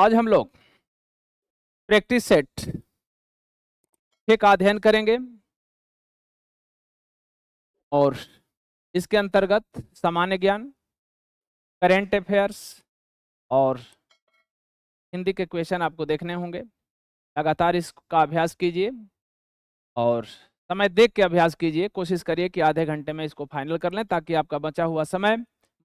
आज हम लोग प्रैक्टिस सेट का अध्ययन करेंगे और इसके अंतर्गत सामान्य ज्ञान, करेंट अफेयर्स और हिंदी के क्वेश्चन आपको देखने होंगे। लगातार इसका अभ्यास कीजिए और समय देख के अभ्यास कीजिए। कोशिश करिए कि आधे घंटे में इसको फाइनल कर लें ताकि आपका बचा हुआ समय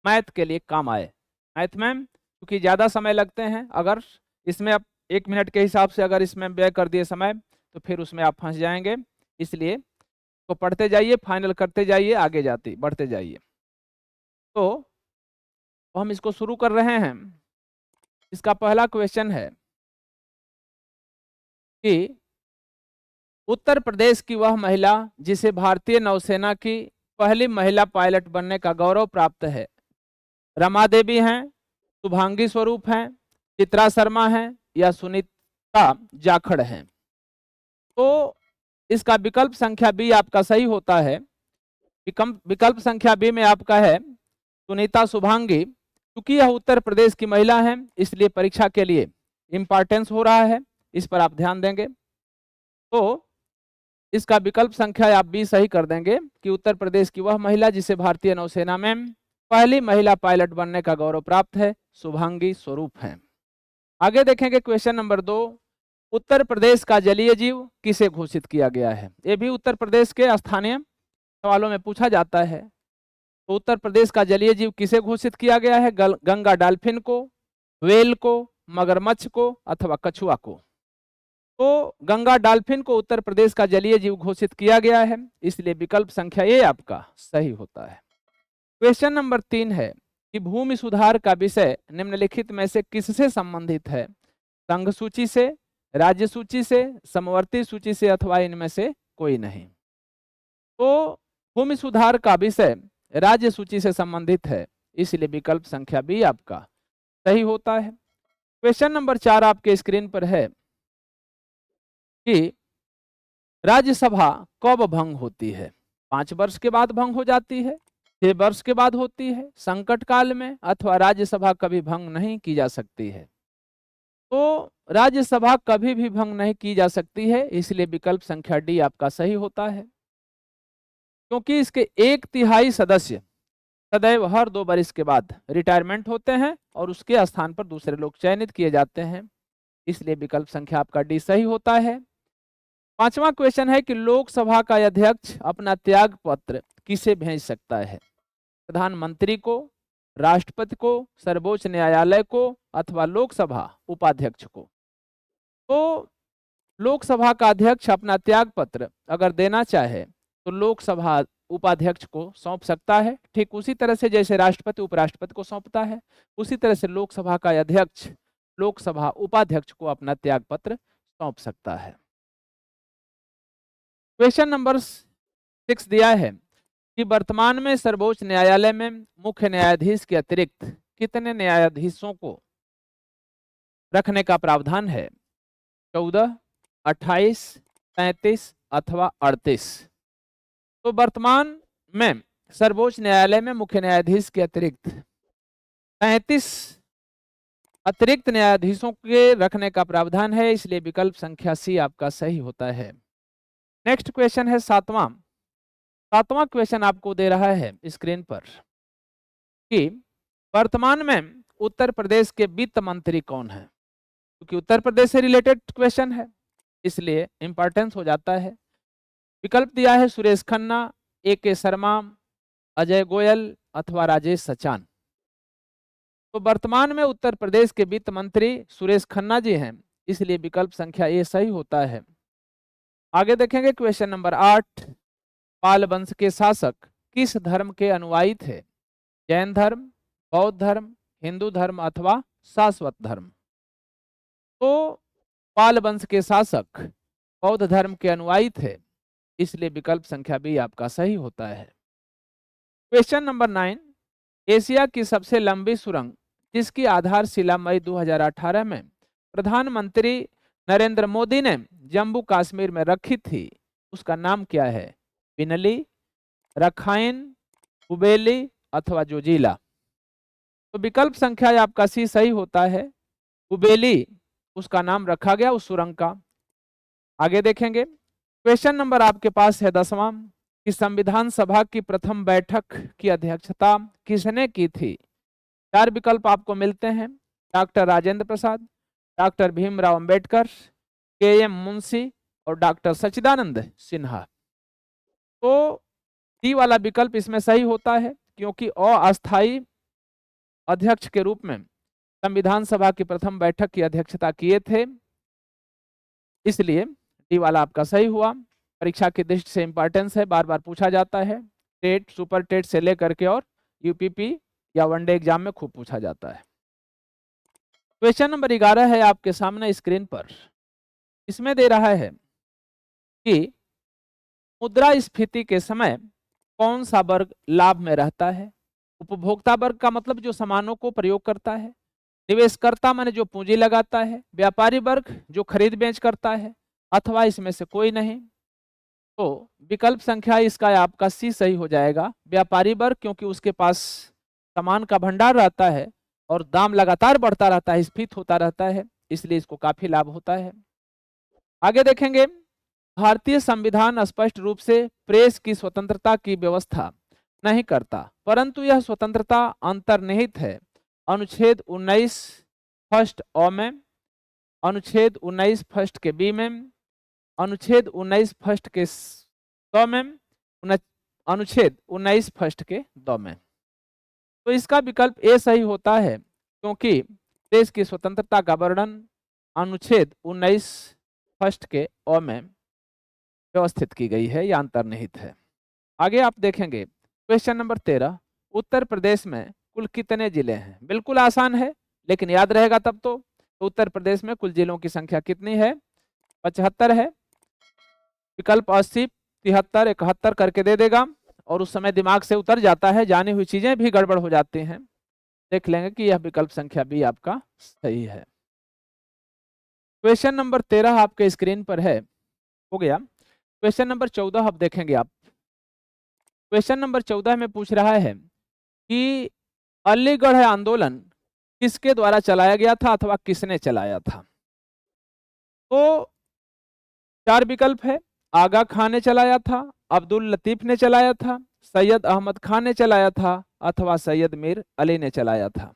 मैथ के लिए काम आए। मैथ में क्योंकि ज़्यादा समय लगते हैं, अगर इसमें आप 1 मिनट के हिसाब से अगर इसमें व्यय कर दिए समय तो फिर उसमें आप फंस जाएंगे। इसलिए तो पढ़ते जाइए, फाइनल करते जाइए, आगे जाते बढ़ते जाइए। तो हम इसको शुरू कर रहे हैं। इसका पहला क्वेश्चन है कि उत्तर प्रदेश की वह महिला जिसे भारतीय नौसेना की पहली महिला पायलट बनने का गौरव प्राप्त है, रमा देवी हैं, शुभांगी स्वरूप हैं, चित्रा शर्मा हैं या सुनीता जाखड़ हैं। तो इसका विकल्प संख्या बी आपका सही होता है। विकल्प संख्या बी में आपका है सुनीता शुभांगी। क्योंकि यह उत्तर प्रदेश की महिला है इसलिए परीक्षा के लिए इंपॉर्टेंस हो रहा है, इस पर आप ध्यान देंगे। तो इसका विकल्प संख्या आप बी सही कर देंगे कि उत्तर प्रदेश की वह महिला जिसे भारतीय नौसेना में पहली महिला पायलट बनने का गौरव प्राप्त है, शुभांगी स्वरूप है। आगे देखेंगे क्वेश्चन नंबर 2। उत्तर प्रदेश का जलीय जीव किसे घोषित किया गया है? ये भी उत्तर प्रदेश के स्थानीय सवालों में पूछा जाता है। तो उत्तर प्रदेश का जलीय जीव किसे घोषित किया गया है? गंगा डॉल्फिन को, व्हेल को, मगरमच्छ को अथवा कछुआ को? तो गंगा डॉल्फिन को उत्तर प्रदेश का जलीय जीव घोषित किया गया है, इसलिए विकल्प संख्या ए आपका सही होता है। क्वेश्चन नंबर 3 है कि भूमि सुधार का विषय निम्नलिखित में से किससे संबंधित है? संघ सूची से, राज्य सूची से, समवर्ती सूची से अथवा इनमें से कोई नहीं। तो भूमि सुधार का विषय राज्य सूची से संबंधित है, इसलिए विकल्प संख्या बी आपका सही होता है। क्वेश्चन नंबर 4 आपके स्क्रीन पर है कि राज्यसभा कब भंग होती है? 5 वर्ष के बाद भंग हो जाती है, 6 वर्ष के बाद होती है, संकट काल में, अथवा राज्यसभा कभी भंग नहीं की जा सकती है? तो राज्यसभा कभी भी भंग नहीं की जा सकती है, इसलिए विकल्प संख्या डी आपका सही होता है। क्योंकि इसके 1/3 सदस्य सदैव हर 2 वर्ष के बाद रिटायरमेंट होते हैं और उसके स्थान पर दूसरे लोग चयनित किए जाते हैं, इसलिए विकल्प संख्या आपका डी सही होता है। 5वां क्वेश्चन है कि लोकसभा का अध्यक्ष अपना त्याग पत्र किसे भेज सकता है? प्रधानमंत्री को, राष्ट्रपति को, सर्वोच्च न्यायालय को अथवा लोकसभा उपाध्यक्ष को? तो लोकसभा का अध्यक्ष अपना त्याग पत्र अगर देना चाहे तो लोकसभा उपाध्यक्ष को सौंप सकता है, ठीक उसी तरह से जैसे राष्ट्रपति उपराष्ट्रपति को सौंपता है, उसी तरह से लोकसभा का अध्यक्ष लोकसभा उपाध्यक्ष को अपना त्याग पत्र सौंप सकता है। क्वेश्चन नंबर 6 दिया है कि वर्तमान में सर्वोच्च न्यायालय में मुख्य न्यायाधीश के अतिरिक्त कितने न्यायाधीशों को रखने का प्रावधान है? 14, 28, 33 अथवा 38? तो वर्तमान में सर्वोच्च न्यायालय में मुख्य न्यायाधीश के अतिरिक्त 33 अतिरिक्त न्यायाधीशों के रखने का प्रावधान है, इसलिए विकल्प संख्या सी आपका सही होता है। नेक्स्ट क्वेश्चन है 7वां क्वेश्चन आपको दे रहा है स्क्रीन पर कि वर्तमान में उत्तर प्रदेश के वित्त मंत्री कौन है? क्योंकि उत्तर प्रदेश से रिलेटेड क्वेश्चन है इसलिए इंपॉर्टेंस हो जाता है। विकल्प दिया है सुरेश खन्ना, A.K. शर्मा, अजय गोयल अथवा राजेश सचान। तो वर्तमान में उत्तर प्रदेश के वित्त मंत्री सुरेश खन्ना जी हैं, इसलिए विकल्प संख्या ए सही होता है। आगे देखेंगे क्वेश्चन नंबर 8। पाल वंश के शासक किस धर्म के अनुयायी थे? जैन धर्म, बौद्ध धर्म, हिंदू धर्म अथवा शाश्वत धर्म? तो पाल वंश के शासक बौद्ध धर्म के अनुयायी थे, इसलिए विकल्प संख्या बी आपका सही होता है। Question number 9। एशिया की सबसे लंबी सुरंग जिसकी आधारशिला मई 2018 में प्रधानमंत्री नरेंद्र मोदी ने जम्मू कश्मीर में रखी थी, उसका नाम क्या है? पिनली, रखाइन, कुबेली अथवा जोजिला? तो विकल्प संख्या आपका सी सही होता है। कुबेली उसका नाम रखा गया उस सुरंग का। आगे देखेंगे, क्वेश्चन नंबर आपके पास है 10वां कि संविधान सभा की प्रथम बैठक की अध्यक्षता किसने की थी। 4 विकल्प आपको मिलते हैं, डॉक्टर राजेंद्र प्रसाद, डॉक्टर भीमराव अंबेडकर, के एम मुंशी और डॉक्टर सच्चिदानंद सिन्हा। तो डी वाला विकल्प इसमें सही होता है, क्योंकि अस्थायी अध्यक्ष के रूप में संविधान सभा की प्रथम बैठक की अध्यक्षता किए थे, इसलिए डी वाला आपका सही हुआ। परीक्षा की दृष्टि से इंपॉर्टेंस है, बार बार पूछा जाता है, टेट सुपर टेट से लेकर के और यूपीपी या वनडे एग्जाम में खूब पूछा जाता है। क्वेश्चन नंबर 11 है आपके सामने स्क्रीन पर। इसमें दे रहा है कि मुद्रास्फीति के समय कौन सा वर्ग लाभ में रहता है। उपभोक्ता वर्ग का मतलब जो सामानों को प्रयोग करता है, निवेशकर्ता माने जो पूंजी लगाता है, व्यापारी वर्ग जो खरीद बेच करता है, अथवा इसमें से कोई नहीं। तो विकल्प संख्या इसका आपका सी सही हो जाएगा, व्यापारी वर्ग, क्योंकि उसके पास सामान का भंडार रहता है और दाम लगातार बढ़ता रहता है, स्फीत होता रहता है, इसलिए इसको काफी लाभ होता है। आगे देखेंगे, भारतीय संविधान स्पष्ट रूप से प्रेस की स्वतंत्रता की व्यवस्था नहीं करता, परंतु यह स्वतंत्रता अंतर्निहित है अनुच्छेद 19 फर्स्ट अ में, अनुच्छेद 19 फर्स्ट के बी में, अनुच्छेद 19 फर्स्ट के स में, अनुच्छेद 19 फर्स्ट के द में। तो इसका विकल्प ए सही होता है, क्योंकि प्रेस की स्वतंत्रता का वर्णन अनुच्छेद 19 फर्स्ट के अ में व्यवस्थित की गई है या अंतर्निहित है। आगे आप देखेंगे, क्वेश्चन नंबर 13, उत्तर प्रदेश में कुल कितने जिले हैं। बिल्कुल आसान है, लेकिन याद रहेगा तब तो उत्तर प्रदेश में कुल जिलों की संख्या कितनी है, 75 है। विकल्प 80, 73, 71 करके दे देगा और उस समय दिमाग से उतर जाता है, जानी हुई चीजें भी गड़बड़ हो जाती हैं। देख लेंगे कि यह विकल्प संख्या बी आपका सही है। क्वेश्चन नंबर 13 आपके स्क्रीन पर है, हो गया। क्वेश्चन नंबर 14 अब देखेंगे आप। क्वेश्चन नंबर 14 में पूछ रहा है कि अलीगढ़ आंदोलन किसके द्वारा चलाया गया था अथवा किसने चलाया था। तो 4 विकल्प है, आगा खान ने चलाया था, अब्दुल लतीफ ने चलाया था, सैयद अहमद खान ने चलाया था, अथवा सैयद मीर अली ने चलाया था।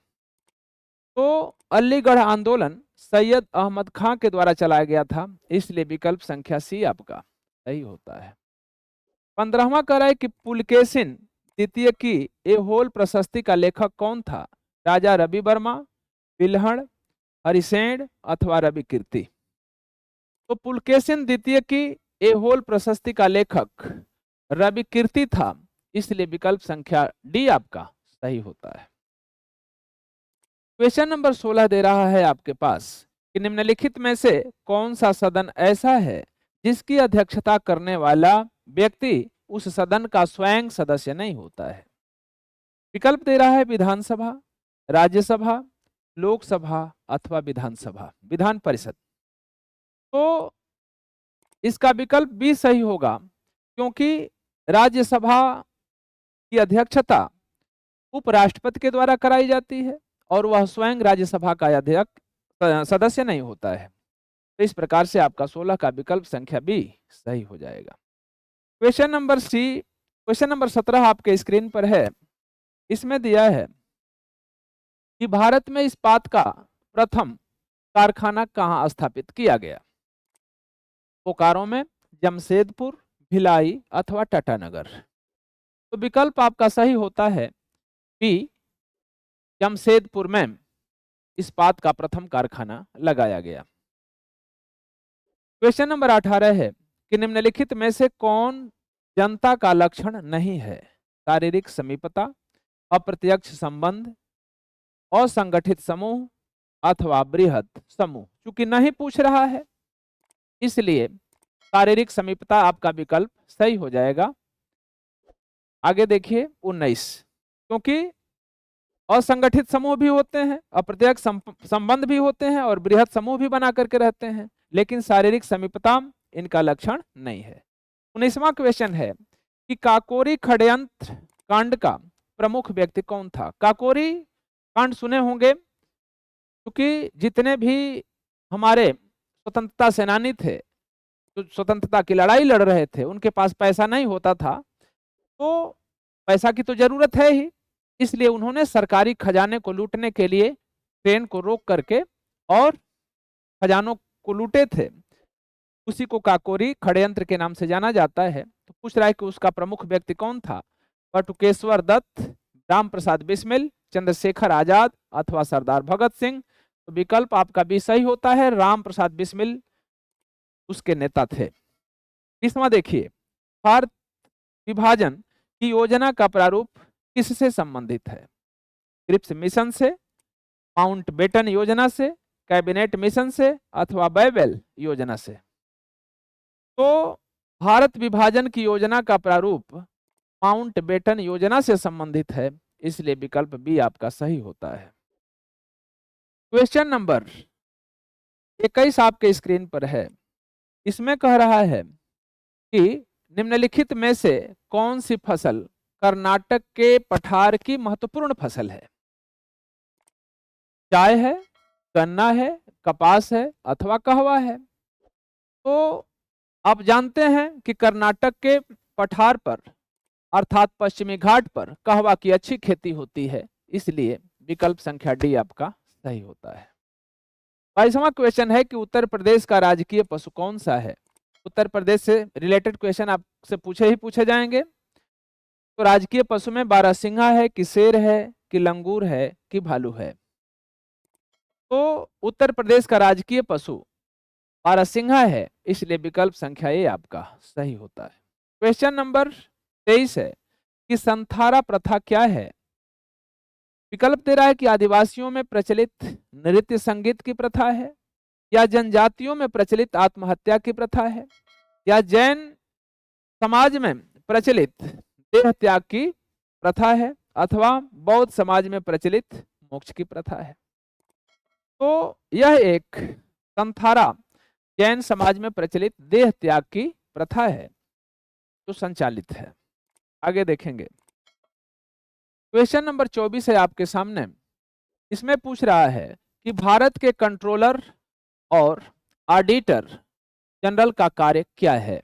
तो अलीगढ़ आंदोलन सैयद अहमद खान के द्वारा चलाया गया था, इसलिए विकल्प संख्या सी आपका सही होता है। 15वां कह रहा है कि पुलकेशिन द्वितीय की ए होल प्रशस्ति का लेखक कौन था। राजा रवि वर्मा, बिल्हण, हरिसेन अथवा रवि कीर्ति। तो पुलकेशिन द्वितीय की ए होल प्रशस्ति का लेखक रवि कीर्ति था, इसलिए विकल्प संख्या डी आपका सही होता है। क्वेश्चन नंबर 16 दे रहा है आपके पास कि निम्नलिखित में से कौन सा सदन ऐसा है जिसकी अध्यक्षता करने वाला व्यक्ति उस सदन का स्वयं सदस्य नहीं होता है। विकल्प दे रहा है विधानसभा, राज्यसभा, लोकसभा अथवा विधानसभा, विधान परिषद। तो इसका विकल्प बी सही होगा, क्योंकि राज्यसभा की अध्यक्षता उपराष्ट्रपति के द्वारा कराई जाती है और वह स्वयं राज्यसभा का अध्यक्ष सदस्य नहीं होता है। तो इस प्रकार से आपका 16 का विकल्प संख्या बी सही हो जाएगा। क्वेश्चन नंबर 17 आपके स्क्रीन पर है। इसमें दिया है कि भारत में इस्पात का प्रथम कारखाना कहाँ स्थापित किया गया। बोकारो में, जमशेदपुर, भिलाई अथवा टाटानगर। तो विकल्प आपका सही होता है बी, जमशेदपुर में इस्पात का प्रथम कारखाना लगाया गया। क्वेश्चन नंबर 18 है कि निम्नलिखित में से कौन जनता का लक्षण नहीं है। शारीरिक समीपता, अप्रत्यक्ष संबंध, असंगठित समूह अथवा बृहद समूह। चूंकि नहीं पूछ रहा है, इसलिए शारीरिक समीपता आपका विकल्प सही हो जाएगा। आगे देखिए 19, क्योंकि असंगठित समूह भी होते हैं, अप्रत्यक्ष संबंध भी होते हैं और बृहद समूह भी बना करके रहते हैं, लेकिन शारीरिक समीपता इनका लक्षण नहीं है। 19वां क्वेश्चन है कि काकोरी षड्यंत्र कांड का प्रमुख व्यक्ति कौन था। काकोरी कांड सुने होंगे, क्योंकि जितने भी हमारे स्वतंत्रता सेनानी थे, जो स्वतंत्रता की लड़ाई लड़ रहे थे, उनके पास पैसा नहीं होता था। तो पैसा की तो जरूरत है ही, इसलिए उन्होंने सरकारी खजाने को लूटने के लिए ट्रेन को रोक करके और खजानों को लूटे थे। उसी को काकोरी षड्यंत्र के नाम से जाना जाता है। तो पूछ रहा है कि उसका प्रमुख व्यक्ति कौन था? बटुकेश्वर दत्त, राम प्रसाद बिस्मिल, चंद्रशेखर आजाद अथवा सरदार भगत सिंह। तो विकल्प आपका भी सही होता है, राम प्रसाद बिस्मिल उसके नेता थे। 20वां देखिए, भारत विभाजन की योजना का प्रारूप किससे संबंधित है? क्रिप्स मिशन से, माउंट बेटन योजना से, कैबिनेट मिशन से अथवा बैबल योजना से। तो भारत विभाजन की योजना का प्रारूप माउंट बेटन योजना से संबंधित है, इसलिए विकल्प बी आपका सही होता है। क्वेश्चन नंबर 21 आपके स्क्रीन पर है। इसमें कह रहा है कि निम्नलिखित में से कौन सी फसल कर्नाटक के पठार की महत्वपूर्ण फसल है? चाय है, गन्ना है, कपास है अथवा कहवा है। तो आप जानते हैं कि कर्नाटक के पठार पर अर्थात पश्चिमी घाट पर कहवा की अच्छी खेती होती है, इसलिए विकल्प संख्या डी आपका सही होता है। 22वां क्वेश्चन है कि उत्तर प्रदेश का राजकीय पशु कौन सा है? उत्तर प्रदेश से रिलेटेड क्वेश्चन आपसे पूछे जाएंगे। तो राजकीय पशु में बारहसिंघा है कि शेर है कि लंगूर है कि भालू है? तो उत्तर प्रदेश का राजकीय पशु बारहसिंघा है, इसलिए विकल्प संख्या ए आपका सही होता है। क्वेश्चन नंबर 23 है कि संथारा प्रथा क्या है? विकल्प दे रहा है कि आदिवासियों में प्रचलित नृत्य संगीत की प्रथा है, या जनजातियों में प्रचलित आत्महत्या की प्रथा है, या जैन समाज में प्रचलित देह त्याग की प्रथा है, अथवा बौद्ध समाज में प्रचलित मोक्ष की प्रथा है। तो यह एक संथारा जैन समाज में प्रचलित देह त्याग की प्रथा है जो संचालित है। आगे देखेंगे, क्वेश्चन नंबर 24 है आपके सामने। इसमें पूछ रहा है कि भारत के कंट्रोलर और ऑडिटर जनरल का कार्य क्या है?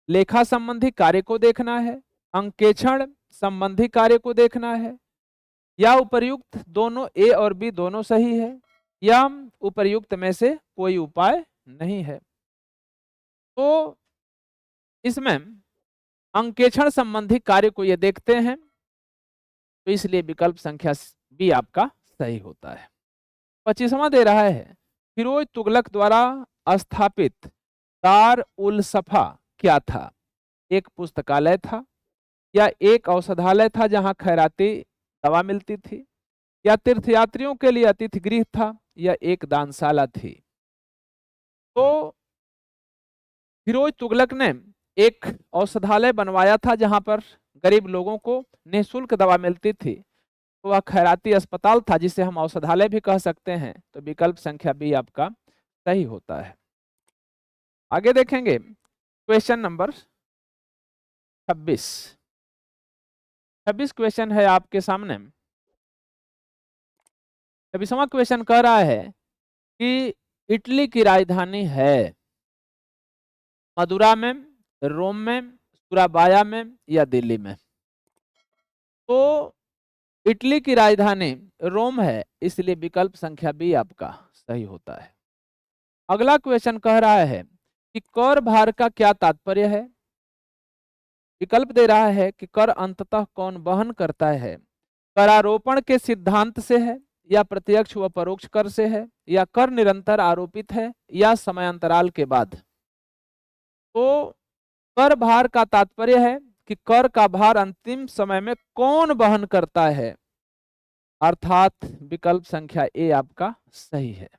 लेखा संबंधी कार्य को देखना है, अंकेक्षण संबंधी कार्य को देखना है, या उपर्युक्त दोनों ए और बी दोनों सही है, या उपर्युक्त में से कोई उपाय नहीं है। तो इसमें अंकेक्षण संबंधी कार्य को ये देखते हैं, तो इसलिए विकल्प संख्या बी आपका सही होता है। 25वां दे रहा है, फिरोज तुगलक द्वारा स्थापित दार उल सफा क्या था? एक पुस्तकालय था, या एक औषधालय था जहां खैराती दवा मिलती थी, या तीर्थयात्रियों के लिए अतिथि गृह था, या एक दानशाला थी? तो फिरोज तुगलक ने एक औषधालय बनवाया था जहां पर गरीब लोगों को निःशुल्क दवा मिलती थी, तो वह खैराती अस्पताल था जिसे हम औषधालय भी कह सकते हैं। तो विकल्प संख्या बी आपका सही होता है। आगे देखेंगे, क्वेश्चन नंबर 26। 26 क्वेश्चन है आपके सामने। 26वां क्वेश्चन कह रहा है कि इटली की राजधानी है मदुरा में, रोम में, सुराबाया में, या दिल्ली में? तो इटली की राजधानी रोम है, इसलिए विकल्प संख्या बी आपका सही होता है। अगला क्वेश्चन कह रहा है कि कर भार का क्या तात्पर्य है? विकल्प दे रहा है कि कर अंततः कौन वहन करता है? करारोपण के सिद्धांत से है, या प्रत्यक्ष व परोक्ष कर से है, या कर निरंतर आरोपित है, या समयांतराल के बाद? तो कर भार का तात्पर्य है कि कर का भार अंतिम समय में कौन वहन करता है, अर्थात विकल्प संख्या ए आपका सही है।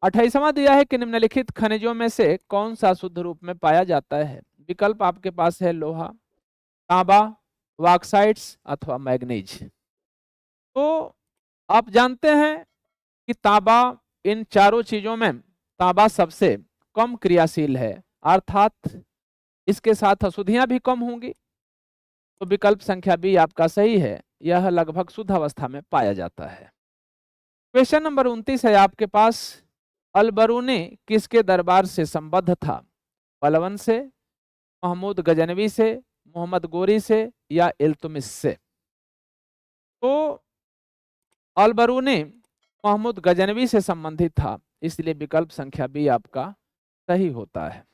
28वां दिया है कि निम्नलिखित खनिजों में से कौन सा शुद्ध रूप में पाया जाता है? विकल्प आपके पास है लोहा, तांबा, बॉक्साइट्स अथवा मैग्नीज। तो आप जानते हैं कि तांबा, इन चारों चीजों में तांबा सबसे कम क्रियाशील है, अर्थात इसके साथ अशुद्धियां भी कम होंगी। तो विकल्प संख्या बी आपका सही है, यह लगभग शुद्ध अवस्था में पाया जाता है। क्वेश्चन नंबर 29 है आपके पास, अलबरूनी किसके दरबार से संबद्ध था? बलबन से, महमूद गजनवी से, मोहम्मद गोरी से या इल्तुमिश से? तो अलबरूनी महमूद गजनवी से संबंधित था, इसलिए विकल्प संख्या बी आपका सही होता है।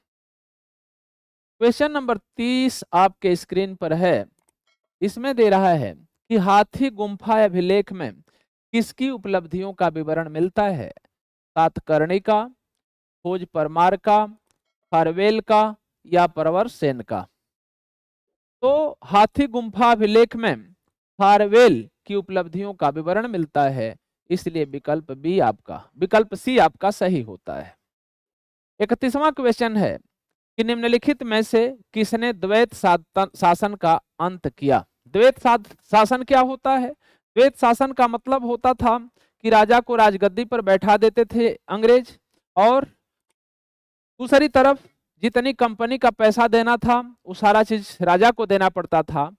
क्वेश्चन नंबर 30 आपके स्क्रीन पर है। इसमें दे रहा है कि हाथी गुम्फा अभिलेख में किसकी उपलब्धियों का विवरण मिलता है? सातकर्णी का, खोज परमार का, खारवेल का या परवर सेन का? तो हाथी गुम्फा अभिलेख में खारवेल की उपलब्धियों का विवरण मिलता है, इसलिए विकल्प सी आपका सही होता है। 31वां क्वेश्चन है कि निम्नलिखित में से किसने द्वैत शासन का अंत किया? द्वैत शासन क्या होता है? द्वैत शासन का मतलब होता था कि राजा को राजगद्दी पर बैठा देते थे अंग्रेज, और दूसरी तरफ जितनी कंपनी का पैसा देना था वो सारा चीज राजा को देना पड़ता था,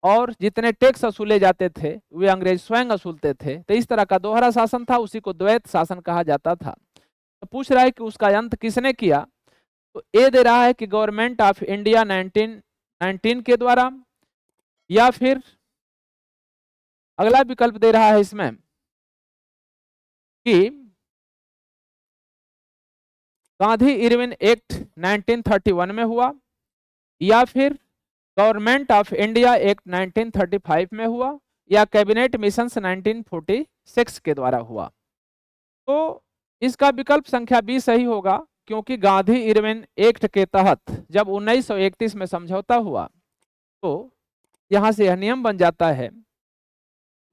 और जितने टैक्स वसूले जाते थे वे अंग्रेज स्वयं वसूलते थे। तो इस तरह का दोहरा शासन था, उसी को द्वैत शासन कहा जाता था। तो पूछ रहा है कि उसका अंत किसने किया? तो ए दे रहा है कि गवर्नमेंट ऑफ इंडिया 1919 के द्वारा, या फिर अगला विकल्प दे रहा है इसमें कि गांधी इरविन एक्ट 1931 में हुआ, या फिर गवर्नमेंट ऑफ इंडिया एक्ट 1935 में हुआ, या कैबिनेट मिशंस 1946 के द्वारा हुआ। तो इसका विकल्प संख्या बी सही होगा, क्योंकि गांधी इरविन एक्ट के तहत जब 1931 में समझौता हुआ तो यहां से यह नियम बन जाता है।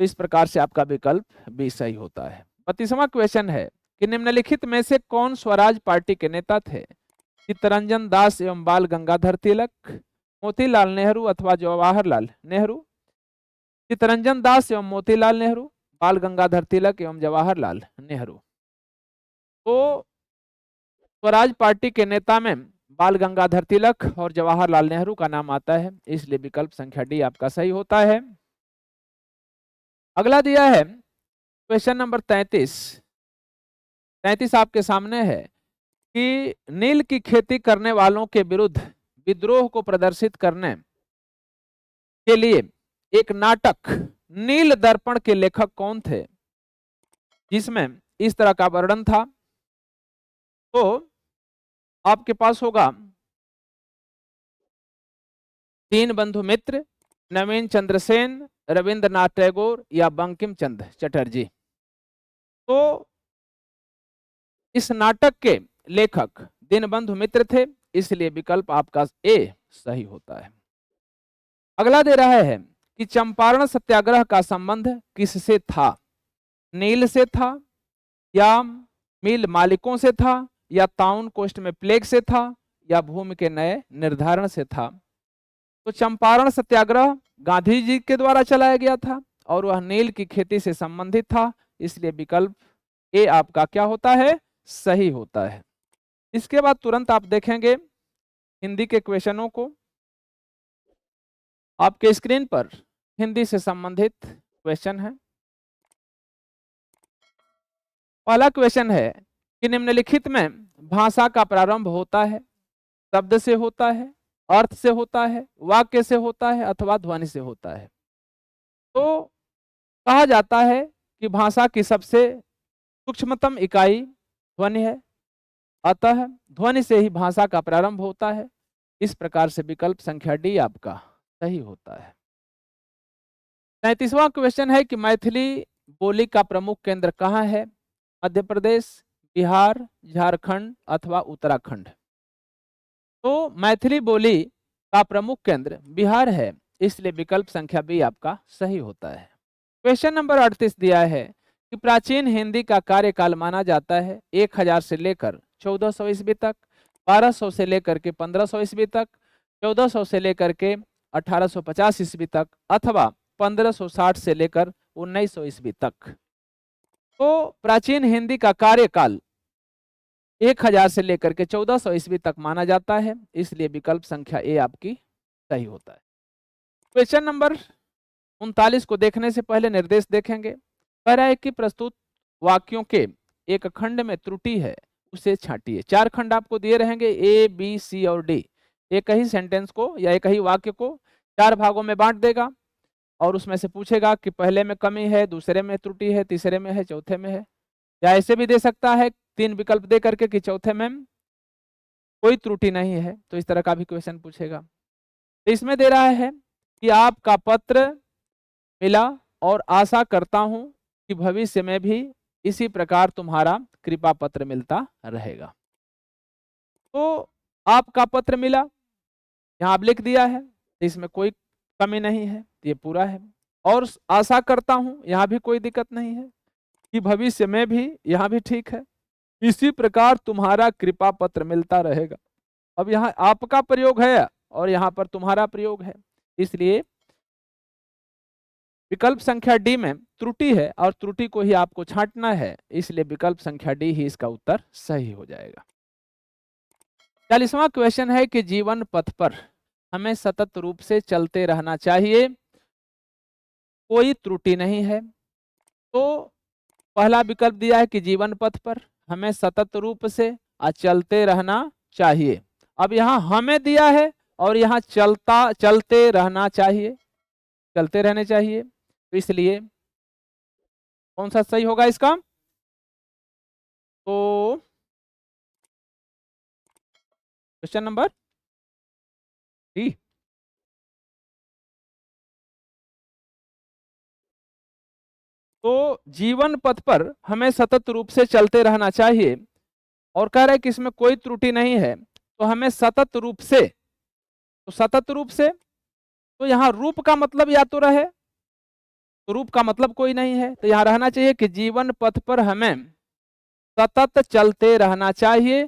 तो इस प्रकार से आपका विकल्प बी सही होता है। 32वां क्वेश्चन है कि निम्नलिखित में से कौन स्वराज पार्टी के नेता थे? चित्तरंजन दास एवं बाल गंगाधर तिलक, मोतीलाल नेहरू अथवा जवाहरलाल नेहरू? चित्तरंजन दास एवं मोतीलाल नेहरू, बाल गंगाधर तिलक एवं जवाहरलाल नेहरू? तो स्वराज पार्टी के नेता में बाल गंगाधर तिलक और जवाहरलाल नेहरू का नाम आता है, इसलिए विकल्प संख्या डी आपका सही होता है। अगला दिया है क्वेश्चन नंबर 33 आपके सामने है कि नील की खेती करने वालों के विरुद्ध विद्रोह को प्रदर्शित करने के लिए एक नाटक नील दर्पण के लेखक कौन थे, जिसमें इस तरह का वर्णन था? तो आपके पास होगा दीनबंधु मित्र, नवीन चंद्र सेन, रविंद्रनाथ टैगोर या बंकिम चंद्र चटर्जी? तो इस नाटक के लेखक दीनबंधु मित्र थे, इसलिए विकल्प आपका ए सही होता है। अगला दे रहा है कि चंपारण सत्याग्रह का संबंध किससे था? नील से था, या मिल मालिकों से था, या टाउन कोस्ट में प्लेग से था, या भूमि के नए निर्धारण से था? तो चंपारण सत्याग्रह गांधी जी के द्वारा चलाया गया था और वह नील की खेती से संबंधित था, इसलिए विकल्प ए आपका क्या होता है? सही होता है। इसके बाद तुरंत आप देखेंगे हिंदी के क्वेश्चनों को। आपके स्क्रीन पर हिंदी से संबंधित क्वेश्चन है। पहला क्वेश्चन है कि निम्नलिखित में भाषा का प्रारंभ होता है शब्द से होता है, अर्थ से होता है, वाक्य से होता है अथवा ध्वनि से होता है? तो कहा जाता है कि भाषा की सबसे सूक्ष्मतम इकाई ध्वनि है, अतः ध्वनि से ही भाषा का प्रारंभ होता है। इस प्रकार से विकल्प संख्या डी आपका सही होता है। 33वां क्वेश्चन है कि मैथिली बोली का प्रमुख केंद्र कहाँ है? मध्य प्रदेश, बिहार, झारखंड अथवा उत्तराखंड? तो मैथिली बोली का प्रमुख केंद्र बिहार है, इसलिए विकल्प संख्या बी आपका सही होता है। क्वेश्चन नंबर 38 दिया है कि प्राचीन हिंदी का कार्यकाल माना जाता है 1000 से लेकर 1400 ईस्वी तक, 1200 से लेकर के 1500 ईस्वी तक, 1400 से लेकर के 1850 ईस्वी तक, अथवा 1560 से लेकर 1900 ईस्वी तक। तो प्राचीन हिंदी का कार्यकाल 1000 से लेकर के 1400 ईस्वी तक माना जाता है, इसलिए विकल्प संख्या ए आपकी सही होता है। क्वेश्चन नंबर 39 को देखने से पहले निर्देश देखेंगे। कह रहा है कि प्रस्तुत वाक्यों के एक खंड में त्रुटि है उसे छांटिए। 4 खंड आपको दिए रहेंगे, ए बी सी और डी। एक ही सेंटेंस को या एक ही वाक्य को 4 भागों में बांट देगा और उसमें से पूछेगा कि पहले में कमी है, दूसरे में त्रुटि है, तीसरे में है, चौथे में है। या ऐसे भी दे सकता है 3 विकल्प दे करके कि चौथे में कोई त्रुटि नहीं है, तो इस तरह का भी क्वेश्चन पूछेगा। तो इसमें दे रहा है कि आपका पत्र मिला और आशा करता हूं कि भविष्य में भी इसी प्रकार तुम्हारा कृपा पत्र मिलता रहेगा। तो आपका पत्र मिला, यहाँ आप लिख दिया है, तो इसमें कोई कमी नहीं है, ये पूरा है। और आशा करता हूं, यहाँ भी कोई दिक्कत नहीं है, कि भविष्य में भी, यहाँ भी ठीक है, इसी प्रकार तुम्हारा कृपा पत्र मिलता रहेगा। अब यहाँ आपका प्रयोग है और यहाँ पर तुम्हारा प्रयोग है, इसलिए विकल्प संख्या डी में त्रुटि है और त्रुटि को ही आपको छांटना है, इसलिए विकल्प संख्या डी ही इसका उत्तर सही हो जाएगा। 40वां क्वेश्चन है कि जीवन पथ पर हमें सतत रूप से चलते रहना चाहिए, कोई त्रुटि नहीं है। तो पहला विकल्प दिया है कि जीवन पथ पर हमें सतत रूप से चलते रहना चाहिए। अब यहाँ हमें दिया है और यहाँ चलते रहना चाहिए, चलते रहने चाहिए, तो इसलिए कौन सा सही होगा इसका? तो क्वेश्चन नंबर डी। तो जीवन पथ पर हमें सतत रूप से चलते रहना चाहिए और कह रहे हैं कि इसमें कोई त्रुटि नहीं है, तो हमें सतत रूप से, तो सतत रूप से, तो यहाँ रूप का मतलब या तो रहे, तो रूप का मतलब कोई नहीं है, तो यहाँ रहना चाहिए कि जीवन पथ पर हमें सतत चलते रहना चाहिए।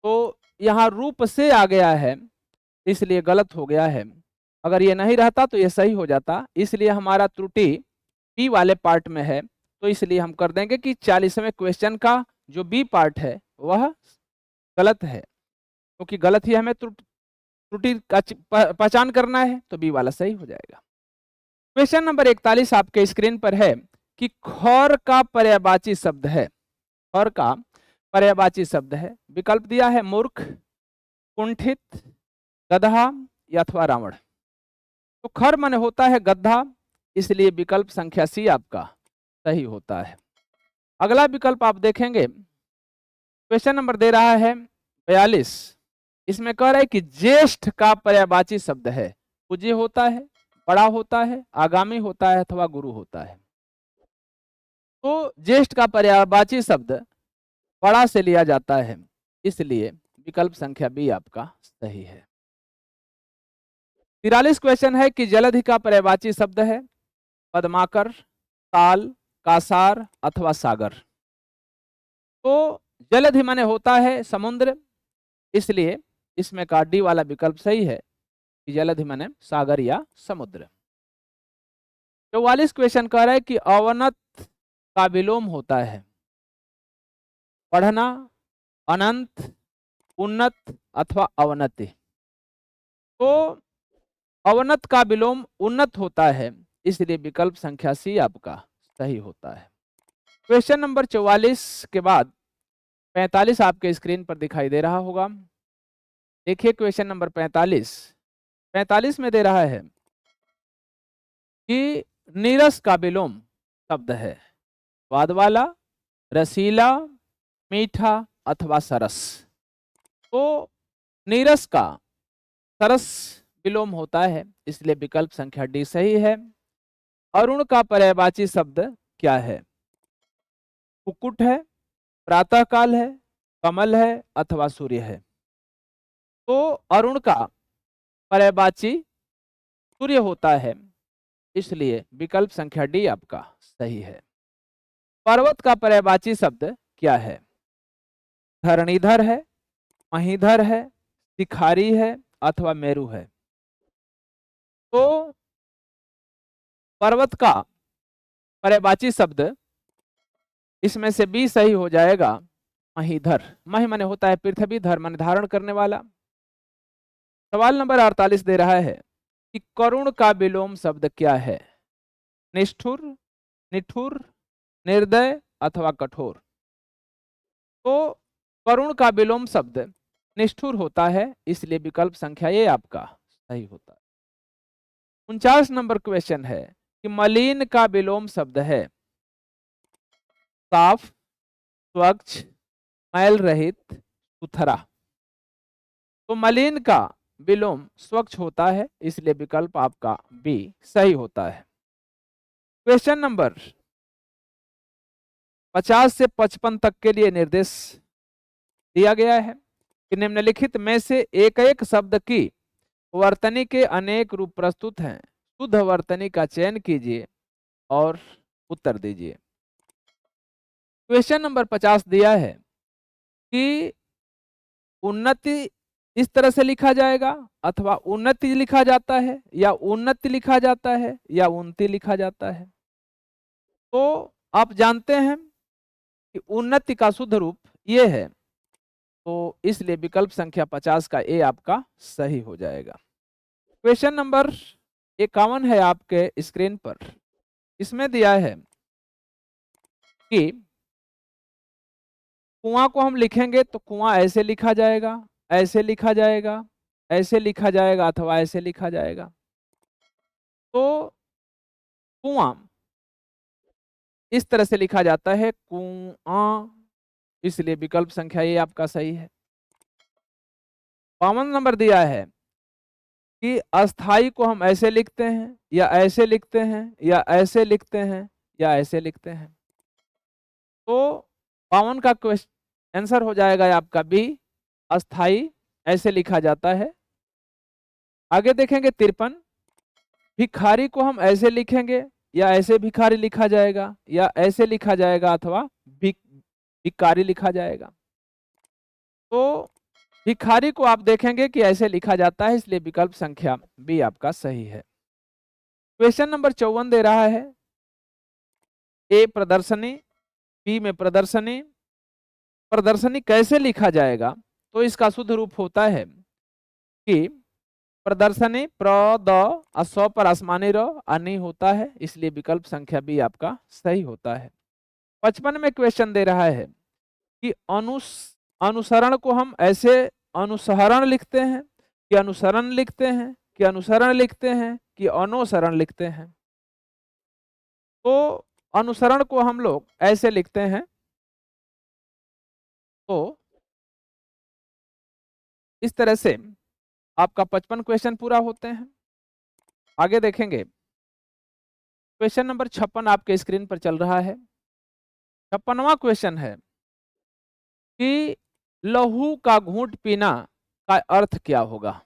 तो यहाँ रूप से आ गया है, इसलिए गलत हो गया है। अगर ये नहीं रहता तो ये सही हो जाता, इसलिए हमारा त्रुटि बी वाले पार्ट में है। तो इसलिए हम कर देंगे कि 40वें क्वेश्चन का जो बी पार्ट है वह गलत है, क्योंकि गलत ही हमें त्रुटि का पहचान करना है, तो बी वाला सही हो जाएगा। क्वेश्चन नंबर 41 आपके स्क्रीन पर है कि खौर का पर्यायवाची शब्द है, खौर का पर्यायवाची शब्द है। विकल्प दिया है मूर्ख, कुंठित, गधा या अथवा रावण। तो खर माने होता है गधा, इसलिए विकल्प संख्या सी आपका सही होता है। अगला विकल्प आप देखेंगे, क्वेश्चन नंबर दे रहा है 42, इसमें कह रहा है कि ज्येष्ठ का पर्यायवाची शब्द है, पूज्य होता है, बड़ा होता है, आगामी होता है अथवा गुरु होता है। तो ज्येष्ठ का पर्यायवाची शब्द बड़ा से लिया जाता है, इसलिए विकल्प संख्या बी आपका सही है। 43 क्वेश्चन है कि जलधि का पर्यायवाची शब्द है पद्माकर, ताल, कासार अथवा सागर। तो जलधि माने होता है समुद्र, इसलिए इसमें का डी वाला विकल्प सही है कि जलधि माने सागर या समुद्र। 44 क्वेश्चन कह रहा है कि अवनत का विलोम होता है पढ़ना, अनंत, उन्नत अथवा अवनति। तो अवनत का विलोम उन्नत होता है, इसलिए विकल्प संख्या सी आपका सही होता है। क्वेश्चन नंबर 44 के बाद 45 आपके स्क्रीन पर दिखाई दे रहा होगा। देखिए क्वेश्चन नंबर 45 में दे रहा है कि नीरस का विलोम शब्द है स्वाद वाला, रसीला, मीठा अथवा सरस। तो नीरस का सरस विलोम होता है, इसलिए विकल्प संख्या डी सही है। अरुण का पर्यायवाची शब्द क्या है? कुक्कुट है, प्रातःकाल है, कमल है अथवा सूर्य है। तो अरुण का पर्यायवाची सूर्य होता है, इसलिए विकल्प संख्या डी आपका सही है। पर्वत का पर्यायवाची शब्द क्या है? धरणीधर है, महीधर है, शिखारी है अथवा मेरु है। तो पर्वत का पर्यायवाची शब्द इसमें से बी सही हो जाएगा, महीधर। मही माने होता है पृथ्वी, धर माने धारण करने वाला। सवाल नंबर 48 दे रहा है कि करुण का विलोम शब्द क्या है? निष्ठुर, निठुर, निर्दय अथवा कठोर। तो करुण का विलोम शब्द निष्ठुर होता है, इसलिए विकल्प संख्या ए आपका सही होता है। 49 नंबर क्वेश्चन है कि मलिन का विलोम शब्द है साफ, स्वच्छ, मैल रहित, सुथरा। तो मलिन का विलोम स्वच्छ होता है, इसलिए विकल्प आपका बी सही होता है। क्वेश्चन नंबर 50 से 55 तक के लिए निर्देश दिया गया है कि निम्नलिखित में से एक एक शब्द की वर्तनी के अनेक रूप प्रस्तुत हैं, शुद्ध वर्तनी का चयन कीजिए और उत्तर दीजिए। क्वेश्चन नंबर 50 दिया है कि उन्नति इस तरह से लिखा जाएगा, अथवा उन्नति लिखा जाता है, या उन्नति लिखा जाता है, या उन्नति लिखा जाता है। तो आप जानते हैं कि उन्नति का शुद्ध रूप ये है, तो इसलिए विकल्प संख्या 50 का ए आपका सही हो जाएगा। क्वेश्चन नंबर 51 है आपके स्क्रीन पर। इसमें दिया है कि कुआं को हम लिखेंगे तो कुआं ऐसे लिखा जाएगा, ऐसे लिखा जाएगा, ऐसे लिखा जाएगा, अथवा ऐसे लिखा जाएगा। तो कुआं इस तरह से लिखा जाता है, कुआं, इसलिए विकल्प संख्या ये आपका सही है। 52 नंबर दिया है कि अस्थाई को हम ऐसे लिखते हैं, या ऐसे लिखते हैं, या ऐसे लिखते हैं, या ऐसे लिखते हैं। तो 52 का क्वेश्चन आंसर हो जाएगा आपका बी, अस्थाई ऐसे लिखा जाता है। आगे देखेंगे 53, भिखारी को हम ऐसे लिखेंगे, या ऐसे भिखारी लिखा जाएगा, या ऐसे लिखा जाएगा, अथवा भिकारी लिखा जाएगा। तो भिखारी को आप देखेंगे कि ऐसे लिखा जाता है, इसलिए विकल्प संख्या बी आपका सही है। क्वेश्चन नंबर 54 दे रहा है ए प्रदर्शनी, बी में प्रदर्शनी। प्रदर्शनी कैसे लिखा जाएगा, तो इसका शुद्ध रूप होता है कि प्रदर्शनी प्र द स पर आसमानी र अनि होता है, इसलिए विकल्प संख्या बी आपका सही होता है। 55 में क्वेश्चन दे रहा है कि अनुसरण को हम ऐसे अनुसरण लिखते हैं, कि अनुसरण लिखते हैं, कि अनुसरण लिखते हैं, कि अनुसरण लिखते हैं। तो अनुसरण को हम लोग ऐसे लिखते हैं। तो इस तरह से आपका 55 क्वेश्चन पूरा होते हैं। आगे देखेंगे क्वेश्चन नंबर 56 आपके स्क्रीन पर चल रहा है। 56वां क्वेश्चन है कि लहू का घूंट पीना का अर्थ क्या होगा।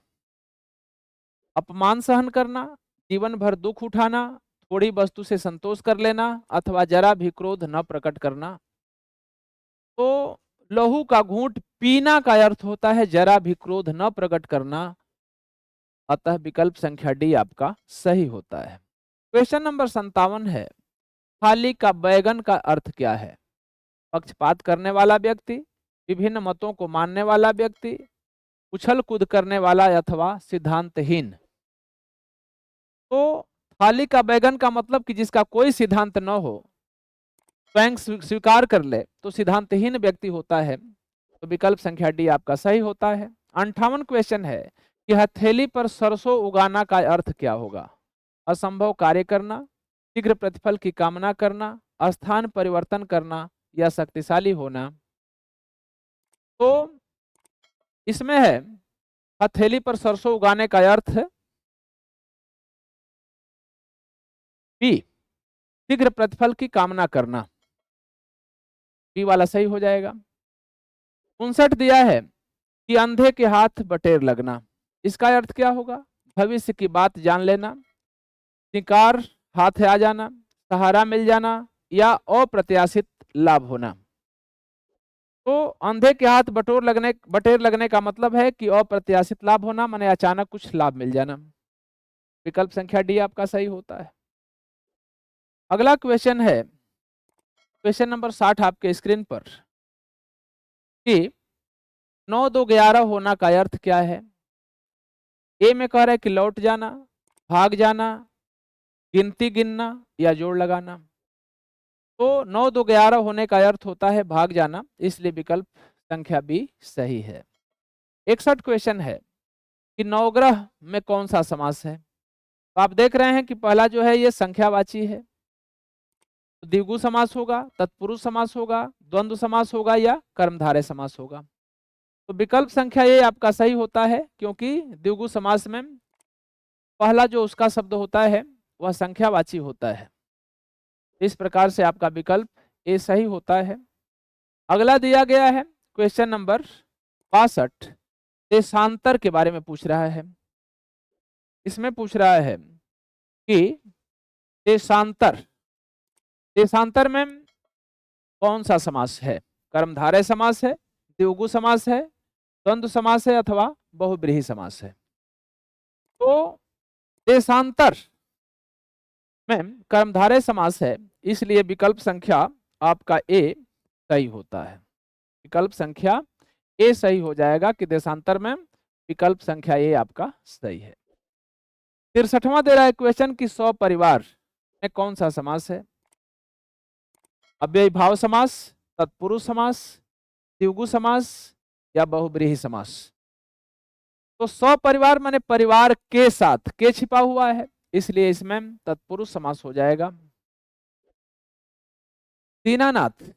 अपमान सहन करना, जीवन भर दुख उठाना, थोड़ी वस्तु से संतोष कर लेना, अथवा जरा भी क्रोध न प्रकट करना। तो लहू का घूंट पीना का अर्थ होता है जरा भी क्रोध न प्रकट करना, अतः विकल्प संख्या डी आपका सही होता है। क्वेश्चन नंबर 57 है, थाली का बैगन का अर्थ क्या है। पक्षपात करने वाला व्यक्ति, विभिन्न मतों को मानने वाला व्यक्ति, उछल कूद करने वाला, अथवा सिद्धांतहीन। तो थाली का बैगन का मतलब कि जिसका कोई सिद्धांत न हो, स्वयं स्वीकार कर ले, तो सिद्धांतहीन व्यक्ति होता है। तो विकल्प संख्या डी आपका सही होता है। 58 क्वेश्चन है कि हथेली पर सरसों उगाना का अर्थ क्या होगा। असंभव कार्य करना, शीघ्र प्रतिफल की कामना करना, स्थान परिवर्तन करना, या शक्तिशाली होना। तो इसमें है हथेली पर सरसों उगाने का अर्थ है बी, शीघ्र प्रतिफल की कामना करना। बी वाला सही हो जाएगा। 59 दिया है कि अंधे के हाथ बटेर लगना, इसका अर्थ क्या होगा। भविष्य की बात जान लेना, शिकार हाथ आ जाना, सहारा मिल जाना, या अप्रत्याशित लाभ होना। तो अंधे के हाथ बटेर लगने का मतलब है कि अप्रत्याशित लाभ होना, माने अचानक कुछ लाभ मिल जाना। विकल्प संख्या डी आपका सही होता है। अगला क्वेश्चन है क्वेश्चन नंबर 60 आपके स्क्रीन पर कि 9 2 11 होना का अर्थ क्या है। ए में कह रहा है कि लौट जाना, भाग जाना, गिनती गिनना, या जोड़ लगाना। तो 9 2 11 होने का अर्थ होता है भाग जाना, इसलिए विकल्प संख्या बी सही है। 61 क्वेश्चन है कि नवग्रह में कौन सा समास है। तो आप देख रहे हैं कि पहला जो है ये संख्यावाची है, तो द्विगु समास होगा, तत्पुरुष समास होगा, द्वंद्व समास होगा या कर्मधारय समास होगा। तो विकल्प संख्या ये आपका सही होता है, क्योंकि द्विगु समास में पहला जो उसका शब्द होता है वह संख्यावाची होता है। इस प्रकार से आपका विकल्प ए सही होता है। अगला दिया गया है क्वेश्चन नंबर 62, देशांतर के बारे में पूछ रहा है। इसमें पूछ रहा है कि देशांतर, देशांतर में कौन सा समास है। कर्मधारय समास है, द्विगु समास है, द्वंद्व समास है अथवा बहुब्रीहि समास है। तो देशांतर में कर्मधारय समास है, इसलिए विकल्प संख्या आपका ए सही होता है। विकल्प संख्या ए सही हो जाएगा कि देशांतर में विकल्प संख्या ए आपका सही है। 63वां दे रहा है क्वेश्चन कि सपरिवार में कौन सा समास है। अव्ययीभाव समास, तत्पुरुष समास, द्विगु समास या बहुब्रीहि समास। तो सपरिवार माने परिवार के साथ, के छिपा हुआ है, इसलिए इसमें तत्पुरुष समास हो जाएगा। दीनानाथ,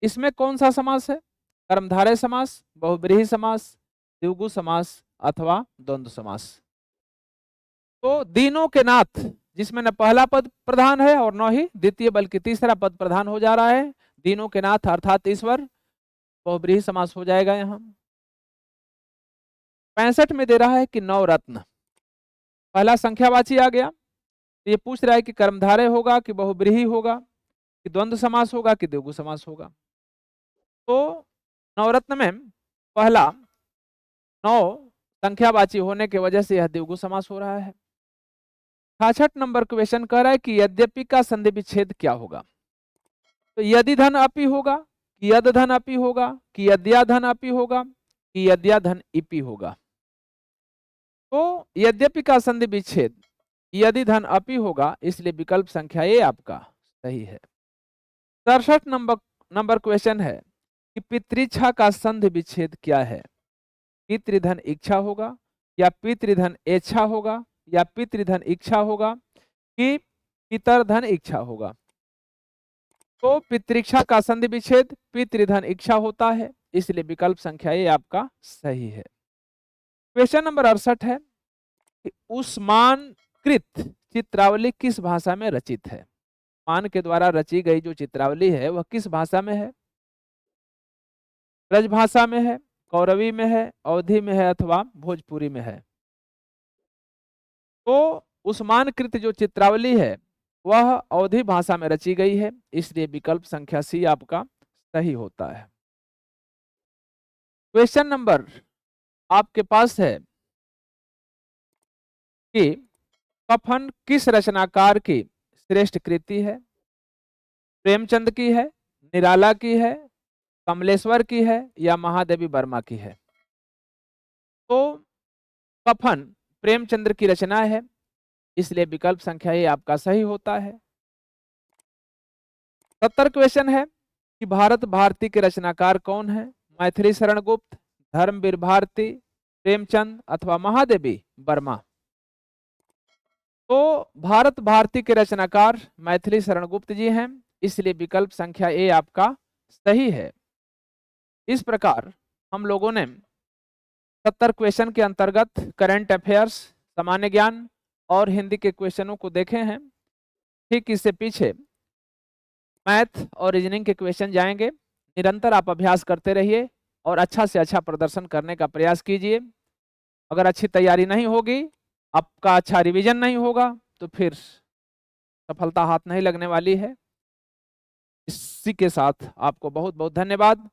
इसमें कौन सा समास है। कर्मधारय समास, बहुब्रीहि समास, द्विगु समास अथवा द्वंद्व समास। तो दीनों के नाथ, जिसमें न पहला पद प्रधान है और न ही द्वितीय बल्कि तीसरा पद प्रधान हो जा रहा है, दीनों के नाथ अर्थात ईश्वर, बहुब्रीहि समास हो जाएगा यहां। 65 में दे रहा है कि नवरत्न, पहला संख्यावाची आ गया, ये पूछ रहा है कि कर्मधारय होगा कि बहुब्रीहि होगा कि द्वंद्व समास होगा कि द्विगु समास होगा। तो नवरत्न में पहला 9 संख्यावाची होने की वजह से यह द्विगु समास हो रहा है। 66 नंबर क्वेश्चन कह रहा है कि यद्यपि का संधि विच्छेद क्या होगा। तो यदि धन अपि होगा कि यद धन अपि होगा कि यद्या धन अपि होगा कि यद्या धन इपि होगा। तो यद्यपि का संधि विच्छेद यदि धन अपि होगा, इसलिए विकल्प संख्या ए आपका सही है। 67 नंबर क्वेश्चन है कि पितृइच्छा का संधि विच्छेद क्या है। पितृधन इच्छा होगा या पितृधन इच्छा होगा या पितृधन इच्छा होगा कि पितरधन इच्छा होगा। तो पितृइच्छा का संधि विच्छेद पितृधन इच्छा होता है, इसलिए विकल्प संख्या ए आपका सही है। क्वेश्चन नंबर 68 है कि उस्मानकृत चित्रावली किस भाषा में रचित है। मान के द्वारा रची गई जो चित्रावली है वह किस भाषा में है। ब्रजभाषा में है, कौरवी में है, अवधी में है अथवा भोजपुरी में है। तो उस्मानकृत जो चित्रावली है वह अवधी भाषा में रची गई है, इसलिए विकल्प संख्या सी आपका सही होता है। क्वेश्चन नंबर आपके पास है कि कफन किस रचनाकार की श्रेष्ठ कृति है। प्रेमचंद की है, निराला की है, कमलेश्वर की है या महादेवी वर्मा की है। तो कफन प्रेमचंद्र की रचना है, इसलिए विकल्प संख्या ए आपका सही होता है। 70 क्वेश्चन है कि भारत भारती के रचनाकार कौन है। मैथिली शरण गुप्त, धर्मवीर भारती, प्रेमचंद अथवा महादेवी वर्मा। तो भारत भारती के रचनाकार मैथिली शरण गुप्त जी हैं, इसलिए विकल्प संख्या ए आपका सही है। इस प्रकार हम लोगों ने 70 क्वेश्चन के अंतर्गत करंट अफेयर्स, सामान्य ज्ञान और हिंदी के क्वेश्चनों को देखे हैं। ठीक इससे पीछे मैथ और रीजनिंग के क्वेश्चन जाएंगे। निरंतर आप अभ्यास करते रहिए और अच्छा से अच्छा प्रदर्शन करने का प्रयास कीजिए। अगर अच्छी तैयारी नहीं होगी, आपका अच्छा रिवीजन नहीं होगा, तो फिर सफलता हाथ नहीं लगने वाली है। इसी के साथ आपको बहुत बहुत धन्यवाद।